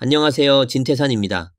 안녕하세요. 진태산입니다.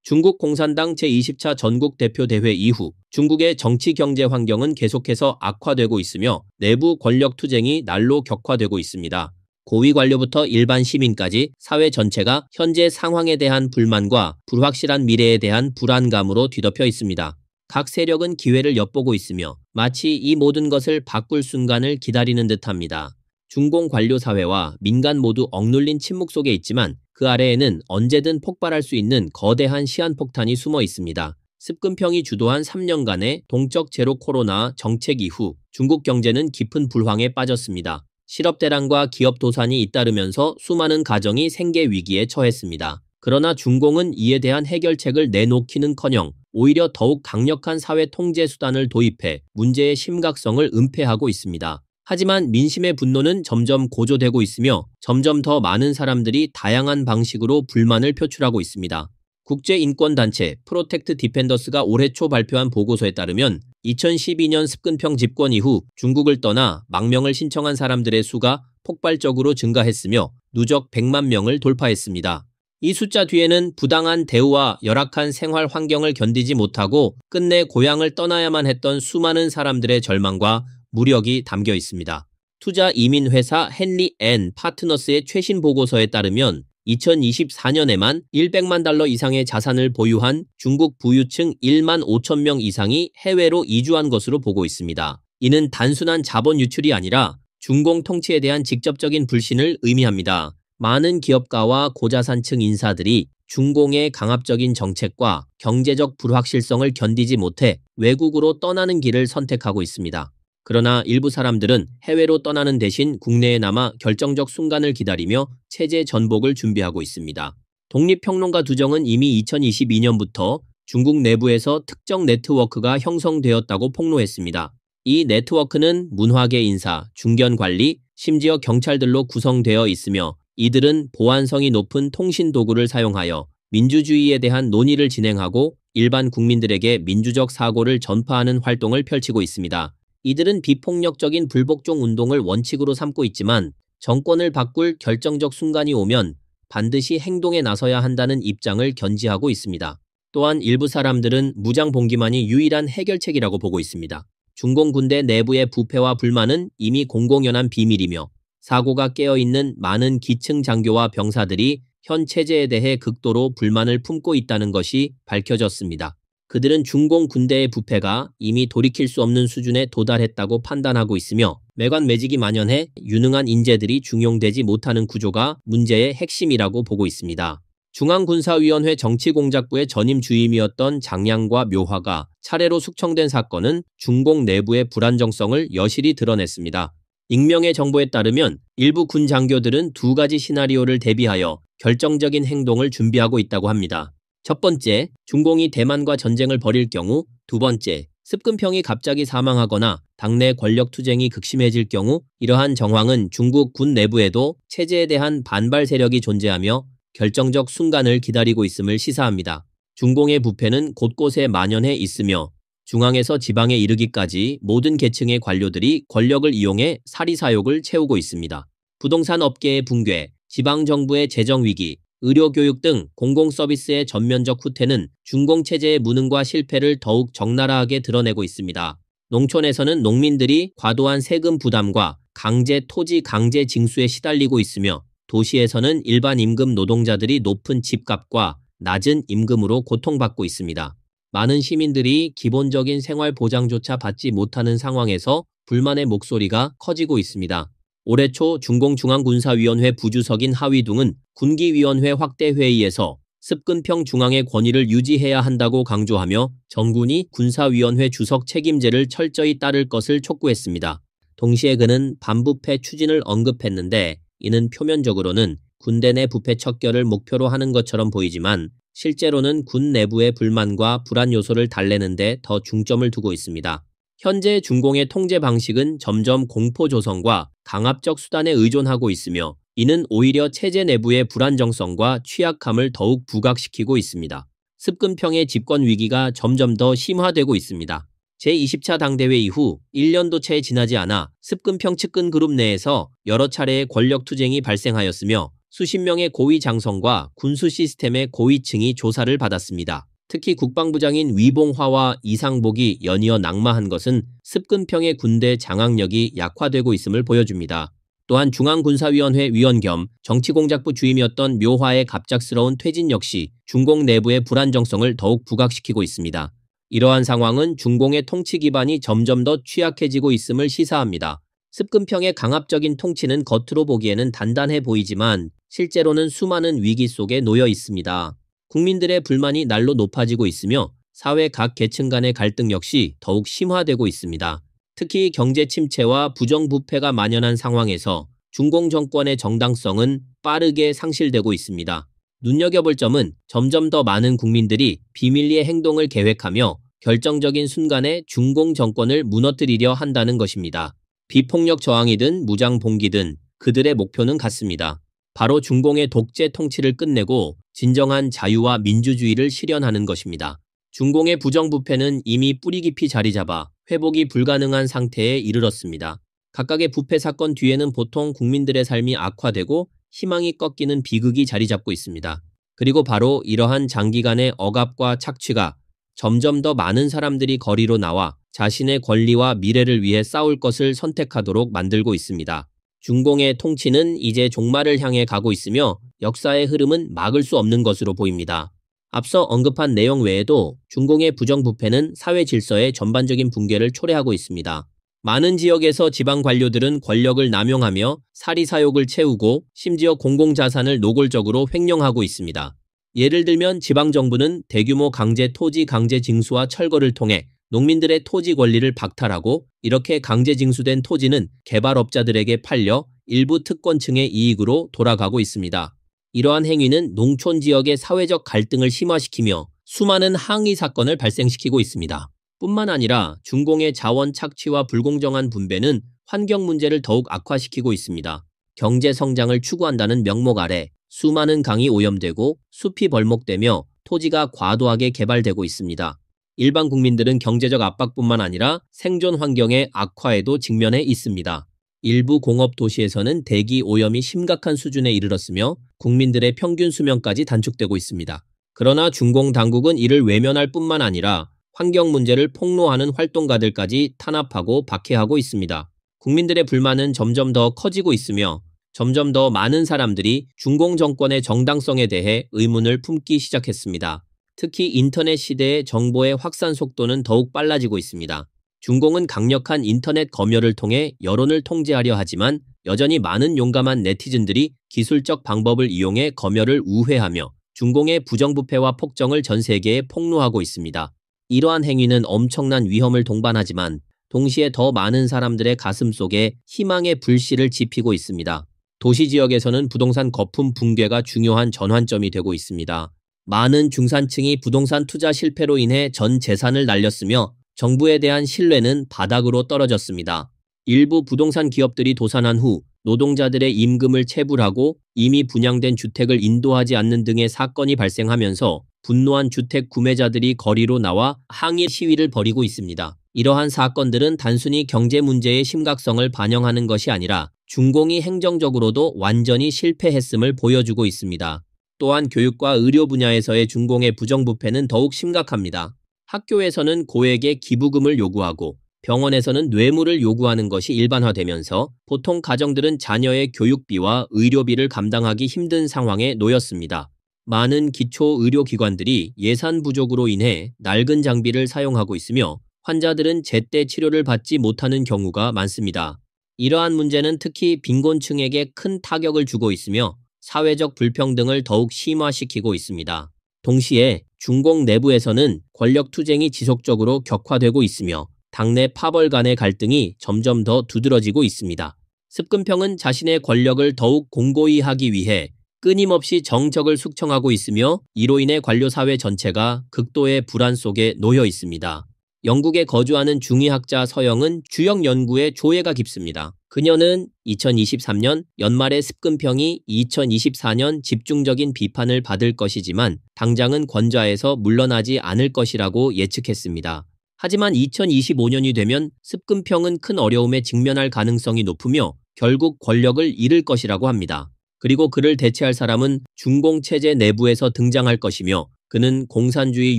중국 공산당 제20차 전국 대표 대회 이후 중국의 정치 경제 환경은 계속해서 악화되고 있으며 내부 권력 투쟁이 날로 격화되고 있습니다. 고위 관료부터 일반 시민까지 사회 전체가 현재 상황에 대한 불만과 불확실한 미래에 대한 불안감으로 뒤덮여 있습니다. 각 세력은 기회를 엿보고 있으며 마치 이 모든 것을 바꿀 순간을 기다리는 듯합니다. 중공 관료 사회와 민간 모두 억눌린 침묵 속에 있지만 그 아래에는 언제든 폭발할 수 있는 거대한 시한폭탄이 숨어 있습니다. 습근평이 주도한 3년간의 동적 제로 코로나 정책 이후 중국 경제는 깊은 불황에 빠졌습니다. 실업 대란과 기업 도산이 잇따르면서 수많은 가정이 생계 위기에 처했습니다. 그러나 중공은 이에 대한 해결책을 내놓기는커녕 오히려 더욱 강력한 사회 통제 수단을 도입해 문제의 심각성을 은폐하고 있습니다. 하지만 민심의 분노는 점점 고조되고 있으며 점점 더 많은 사람들이 다양한 방식으로 불만을 표출하고 있습니다. 국제인권단체 프로텍트 디펜더스가 올해 초 발표한 보고서에 따르면 2012년 습근평 집권 이후 중국을 떠나 망명을 신청한 사람들의 수가 폭발적으로 증가했으며 누적 100만 명을 돌파했습니다. 이 숫자 뒤에는 부당한 대우와 열악한 생활 환경을 견디지 못하고 끝내 고향을 떠나야만 했던 수많은 사람들의 절망과 무력이 담겨 있습니다. 투자 이민 회사 헨리 앤 파트너스의 최신 보고서에 따르면 2024년에만 100만 달러 이상의 자산을 보유한 중국 부유층 1만 5천 명 이상이 해외로 이주한 것으로 보고 있습니다. 이는 단순한 자본 유출이 아니라 중공 통치에 대한 직접적인 불신을 의미합니다. 많은 기업가와 고자산층 인사들이 중공의 강압적인 정책과 경제적 불확실성을 견디지 못해 외국으로 떠나는 길을 선택하고 있습니다. 그러나 일부 사람들은 해외로 떠나는 대신 국내에 남아 결정적 순간을 기다리며 체제 전복을 준비하고 있습니다. 독립평론가 두정은 이미 2022년부터 중국 내부에서 특정 네트워크가 형성되었다고 폭로했습니다. 이 네트워크는 문화계 인사, 중견 관리, 심지어 경찰들로 구성되어 있으며 이들은 보안성이 높은 통신 도구를 사용하여 민주주의에 대한 논의를 진행하고 일반 국민들에게 민주적 사고를 전파하는 활동을 펼치고 있습니다. 이들은 비폭력적인 불복종 운동을 원칙으로 삼고 있지만 정권을 바꿀 결정적 순간이 오면 반드시 행동에 나서야 한다는 입장을 견지하고 있습니다. 또한 일부 사람들은 무장 봉기만이 유일한 해결책이라고 보고 있습니다. 중공 군대 내부의 부패와 불만은 이미 공공연한 비밀이며 사고가 깨어있는 많은 기층 장교와 병사들이 현 체제에 대해 극도로 불만을 품고 있다는 것이 밝혀졌습니다. 그들은 중공 군대의 부패가 이미 돌이킬 수 없는 수준에 도달했다고 판단하고 있으며 매관매직이 만연해 유능한 인재들이 중용되지 못하는 구조가 문제의 핵심이라고 보고 있습니다. 중앙군사위원회 정치공작부의 전임 주임이었던 장량과 묘화가 차례로 숙청된 사건은 중공 내부의 불안정성을 여실히 드러냈습니다. 익명의 정보에 따르면 일부 군 장교들은 두 가지 시나리오를 대비하여 결정적인 행동을 준비하고 있다고 합니다. 첫 번째, 중공이 대만과 전쟁을 벌일 경우, 두 번째, 습근평이 갑자기 사망하거나 당내 권력 투쟁이 극심해질 경우 이러한 정황은 중국 군 내부에도 체제에 대한 반발 세력이 존재하며 결정적 순간을 기다리고 있음을 시사합니다. 중공의 부패는 곳곳에 만연해 있으며 중앙에서 지방에 이르기까지 모든 계층의 관료들이 권력을 이용해 사리사욕을 채우고 있습니다. 부동산 업계의 붕괴, 지방정부의 재정위기, 의료교육 등 공공서비스의 전면적 후퇴는 중공체제의 무능과 실패를 더욱 적나라하게 드러내고 있습니다. 농촌에서는 농민들이 과도한 세금 부담과 강제 토지 강제 징수에 시달리고 있으며 도시에서는 일반 임금 노동자들이 높은 집값과 낮은 임금으로 고통받고 있습니다. 많은 시민들이 기본적인 생활 보장조차 받지 못하는 상황에서 불만의 목소리가 커지고 있습니다. 올해 초 중공중앙군사위원회 부주석인 하위둥은 군기위원회 확대회의에서 습근평 중앙의 권위를 유지해야 한다고 강조하며 정군이 군사위원회 주석 책임제를 철저히 따를 것을 촉구했습니다. 동시에 그는 반부패 추진을 언급했는데 이는 표면적으로는 군대 내 부패 척결을 목표로 하는 것처럼 보이지만 실제로는 군 내부의 불만과 불안 요소를 달래는 데 더 중점을 두고 있습니다. 현재 중공의 통제 방식은 점점 공포 조성과 강압적 수단에 의존하고 있으며 이는 오히려 체제 내부의 불안정성과 취약함을 더욱 부각시키고 있습니다. 습근평의 집권 위기가 점점 더 심화되고 있습니다. 제20차 당대회 이후 1년도 채 지나지 않아 습근평 측근 그룹 내에서 여러 차례의 권력 투쟁이 발생하였으며 수십 명의 고위 장성과 군수 시스템의 고위층이 조사를 받았습니다. 특히 국방부장인 위봉화와 이상복이 연이어 낙마한 것은 습근평의 군대 장악력이 약화되고 있음을 보여줍니다. 또한 중앙군사위원회 위원 겸 정치공작부 주임이었던 묘화의 갑작스러운 퇴진 역시 중공 내부의 불안정성을 더욱 부각시키고 있습니다. 이러한 상황은 중공의 통치 기반이 점점 더 취약해지고 있음을 시사합니다. 습근평의 강압적인 통치는 겉으로 보기에는 단단해 보이지만 실제로는 수많은 위기 속에 놓여 있습니다. 국민들의 불만이 날로 높아지고 있으며 사회 각 계층 간의 갈등 역시 더욱 심화되고 있습니다. 특히 경제 침체와 부정부패가 만연한 상황에서 중공 정권의 정당성은 빠르게 상실되고 있습니다. 눈여겨볼 점은 점점 더 많은 국민들이 비밀리에 행동을 계획하며 결정적인 순간에 중공 정권을 무너뜨리려 한다는 것입니다. 비폭력 저항이든 무장 봉기든 그들의 목표는 같습니다. 바로 중공의 독재 통치를 끝내고 진정한 자유와 민주주의를 실현하는 것입니다. 중공의 부정부패는 이미 뿌리 깊이 자리 잡아 회복이 불가능한 상태에 이르렀습니다. 각각의 부패 사건 뒤에는 보통 국민들의 삶이 악화되고 희망이 꺾이는 비극이 자리 잡고 있습니다. 그리고 바로 이러한 장기간의 억압과 착취가 점점 더 많은 사람들이 거리로 나와 자신의 권리와 미래를 위해 싸울 것을 선택하도록 만들고 있습니다. 중공의 통치는 이제 종말을 향해 가고 있으며 역사의 흐름은 막을 수 없는 것으로 보입니다. 앞서 언급한 내용 외에도 중공의 부정부패는 사회 질서의 전반적인 붕괴를 초래하고 있습니다. 많은 지역에서 지방 관료들은 권력을 남용하며 사리사욕을 채우고 심지어 공공자산을 노골적으로 횡령하고 있습니다. 예를 들면 지방정부는 대규모 강제 토지 강제 징수와 철거를 통해 농민들의 토지 권리를 박탈하고 이렇게 강제 징수된 토지는 개발업자들에게 팔려 일부 특권층의 이익으로 돌아가고 있습니다. 이러한 행위는 농촌 지역의 사회적 갈등을 심화시키며 수많은 항의 사건을 발생시키고 있습니다. 뿐만 아니라 중공의 자원 착취와 불공정한 분배는 환경 문제를 더욱 악화시키고 있습니다. 경제 성장을 추구한다는 명목 아래 수많은 강이 오염되고 숲이 벌목되며 토지가 과도하게 개발되고 있습니다. 일반 국민들은 경제적 압박뿐만 아니라 생존 환경의 악화에도 직면해 있습니다. 일부 공업 도시에서는 대기 오염이 심각한 수준에 이르렀으며 국민들의 평균 수명까지 단축되고 있습니다. 그러나 중공 당국은 이를 외면할 뿐만 아니라 환경 문제를 폭로하는 활동가들까지 탄압하고 박해하고 있습니다. 국민들의 불만은 점점 더 커지고 있으며 점점 더 많은 사람들이 중공 정권의 정당성에 대해 의문을 품기 시작했습니다. 특히 인터넷 시대의 정보의 확산 속도는 더욱 빨라지고 있습니다. 중공은 강력한 인터넷 검열을 통해 여론을 통제하려 하지만 여전히 많은 용감한 네티즌들이 기술적 방법을 이용해 검열을 우회하며 중공의 부정부패와 폭정을 전 세계에 폭로하고 있습니다. 이러한 행위는 엄청난 위험을 동반하지만 동시에 더 많은 사람들의 가슴 속에 희망의 불씨를 지피고 있습니다. 도시 지역에서는 부동산 거품 붕괴가 중요한 전환점이 되고 있습니다. 많은 중산층이 부동산 투자 실패로 인해 전 재산을 날렸으며 정부에 대한 신뢰는 바닥으로 떨어졌습니다. 일부 부동산 기업들이 도산한 후 노동자들의 임금을 체불하고 이미 분양된 주택을 인도하지 않는 등의 사건이 발생하면서 분노한 주택 구매자들이 거리로 나와 항의 시위를 벌이고 있습니다. 이러한 사건들은 단순히 경제 문제의 심각성을 반영하는 것이 아니라 중공이 행정적으로도 완전히 실패했음을 보여주고 있습니다. 또한 교육과 의료 분야에서의 중공의 부정부패는 더욱 심각합니다. 학교에서는 고액의 기부금을 요구하고 병원에서는 뇌물을 요구하는 것이 일반화되면서 보통 가정들은 자녀의 교육비와 의료비를 감당하기 힘든 상황에 놓였습니다. 많은 기초 의료기관들이 예산 부족으로 인해 낡은 장비를 사용하고 있으며 환자들은 제때 치료를 받지 못하는 경우가 많습니다. 이러한 문제는 특히 빈곤층에게 큰 타격을 주고 있으며 사회적 불평등을 더욱 심화시키고 있습니다. 동시에 중공 내부에서는 권력 투쟁이 지속적으로 격화되고 있으며 당내 파벌 간의 갈등이 점점 더 두드러지고 있습니다. 습근평은 자신의 권력을 더욱 공고히 하기 위해 끊임없이 정적을 숙청하고 있으며 이로 인해 관료사회 전체가 극도의 불안 속에 놓여 있습니다. 영국에 거주하는 중의학자 서영은 주역 연구에 조예가 깊습니다. 그녀는 2023년 연말의 습근평이 2024년 집중적인 비판을 받을 것이지만 당장은 권좌에서 물러나지 않을 것이라고 예측했습니다. 하지만 2025년이 되면 습근평은 큰 어려움에 직면할 가능성이 높으며 결국 권력을 잃을 것이라고 합니다. 그리고 그를 대체할 사람은 중공체제 내부에서 등장할 것이며 그는 공산주의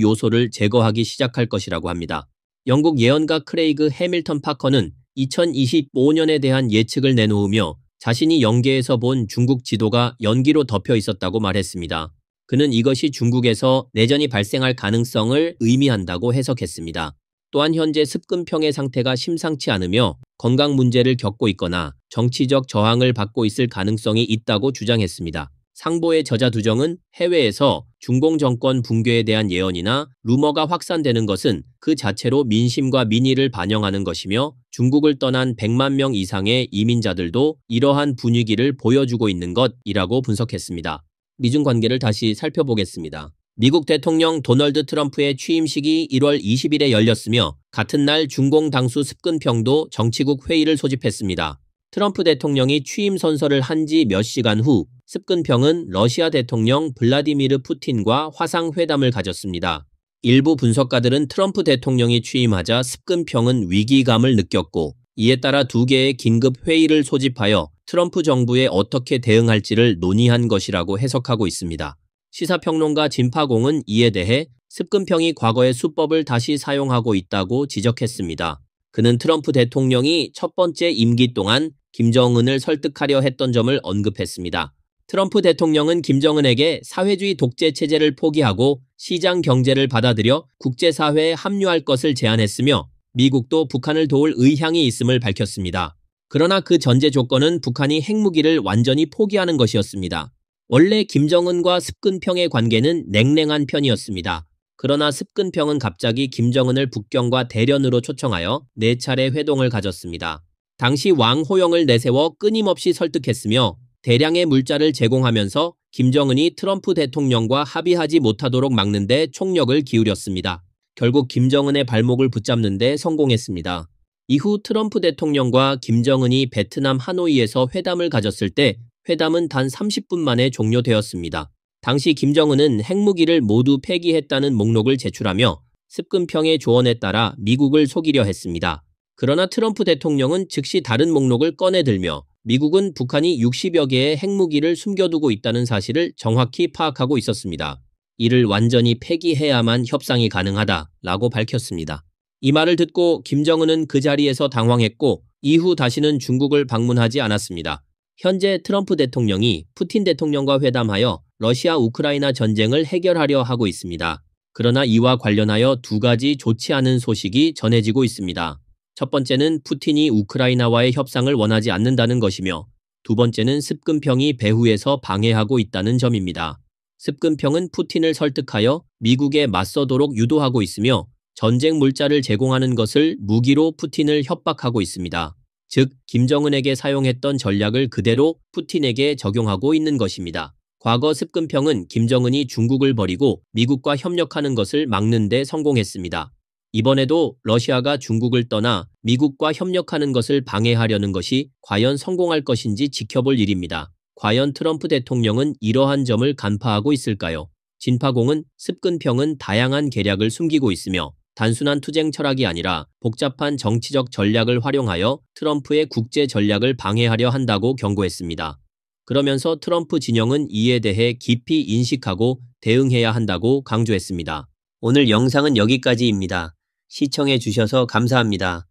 요소를 제거하기 시작할 것이라고 합니다. 영국 예언가 크레이그 해밀턴 파커는 2025년에 대한 예측을 내놓으며 자신이 영계에서 본 중국 지도가 연기로 덮여 있었다고 말했습니다. 그는 이것이 중국에서 내전이 발생할 가능성을 의미한다고 해석했습니다. 또한 현재 습근평의 상태가 심상치 않으며 건강 문제를 겪고 있거나 정치적 저항을 받고 있을 가능성이 있다고 주장했습니다. 상보의 저자 두정은 해외에서 중공 정권 붕괴에 대한 예언이나 루머가 확산되는 것은 그 자체로 민심과 민의를 반영하는 것이며 중국을 떠난 100만 명 이상의 이민자들도 이러한 분위기를 보여주고 있는 것이라고 분석했습니다. 미중 관계를 다시 살펴보겠습니다. 미국 대통령 도널드 트럼프의 취임식이 1월 20일에 열렸으며 같은 날 중공 당수 습근평도 정치국 회의를 소집했습니다. 트럼프 대통령이 취임 선서를 한 지 몇 시간 후 습근평은 러시아 대통령 블라디미르 푸틴과 화상회담을 가졌습니다. 일부 분석가들은 트럼프 대통령이 취임하자 습근평은 위기감을 느꼈고 이에 따라 두 개의 긴급 회의를 소집하여 트럼프 정부에 어떻게 대응할지를 논의한 것이라고 해석하고 있습니다. 시사평론가 진파공은 이에 대해 습근평이 과거의 수법을 다시 사용하고 있다고 지적했습니다. 그는 트럼프 대통령이 첫 번째 임기 동안 김정은을 설득하려 했던 점을 언급했습니다. 트럼프 대통령은 김정은에게 사회주의 독재 체제를 포기하고 시장 경제를 받아들여 국제사회에 합류할 것을 제안했으며 미국도 북한을 도울 의향이 있음을 밝혔습니다. 그러나 그 전제 조건은 북한이 핵무기를 완전히 포기하는 것이었습니다. 원래 김정은과 습근평의 관계는 냉랭한 편이었습니다. 그러나 습근평은 갑자기 김정은을 북경과 대련으로 초청하여 4차례 회동을 가졌습니다. 당시 왕호영을 내세워 끊임없이 설득했으며 대량의 물자를 제공하면서 김정은이 트럼프 대통령과 합의하지 못하도록 막는 데 총력을 기울였습니다. 결국 김정은의 발목을 붙잡는 데 성공했습니다. 이후 트럼프 대통령과 김정은이 베트남 하노이에서 회담을 가졌을 때 회담은 단 30분 만에 종료되었습니다. 당시 김정은은 핵무기를 모두 폐기했다는 목록을 제출하며 습근평의 조언에 따라 미국을 속이려 했습니다. 그러나 트럼프 대통령은 즉시 다른 목록을 꺼내들며 미국은 북한이 60여 개의 핵무기를 숨겨두고 있다는 사실을 정확히 파악하고 있었습니다. 이를 완전히 폐기해야만 협상이 가능하다라고 밝혔습니다. 이 말을 듣고 김정은은 그 자리에서 당황했고 이후 다시는 중국을 방문하지 않았습니다. 현재 트럼프 대통령이 푸틴 대통령과 회담하여 러시아 우크라이나 전쟁을 해결하려 하고 있습니다. 그러나 이와 관련하여 두 가지 좋지 않은 소식이 전해지고 있습니다. 첫 번째는 푸틴이 우크라이나와의 협상을 원하지 않는다는 것이며 두 번째는 습근평이 배후에서 방해하고 있다는 점입니다. 습근평은 푸틴을 설득하여 미국에 맞서도록 유도하고 있으며 전쟁 물자를 제공하는 것을 무기로 푸틴을 협박하고 있습니다. 즉 김정은에게 사용했던 전략을 그대로 푸틴에게 적용하고 있는 것입니다. 과거 습근평은 김정은이 중국을 버리고 미국과 협력하는 것을 막는 데 성공했습니다. 이번에도 러시아가 중국을 떠나 미국과 협력하는 것을 방해하려는 것이 과연 성공할 것인지 지켜볼 일입니다. 과연 트럼프 대통령은 이러한 점을 간파하고 있을까요? 진파공은 습근평은 다양한 계략을 숨기고 있으며 단순한 투쟁 철학이 아니라 복잡한 정치적 전략을 활용하여 트럼프의 국제 전략을 방해하려 한다고 경고했습니다. 그러면서 트럼프 진영은 이에 대해 깊이 인식하고 대응해야 한다고 강조했습니다. 오늘 영상은 여기까지입니다. 시청해 주셔서 감사합니다.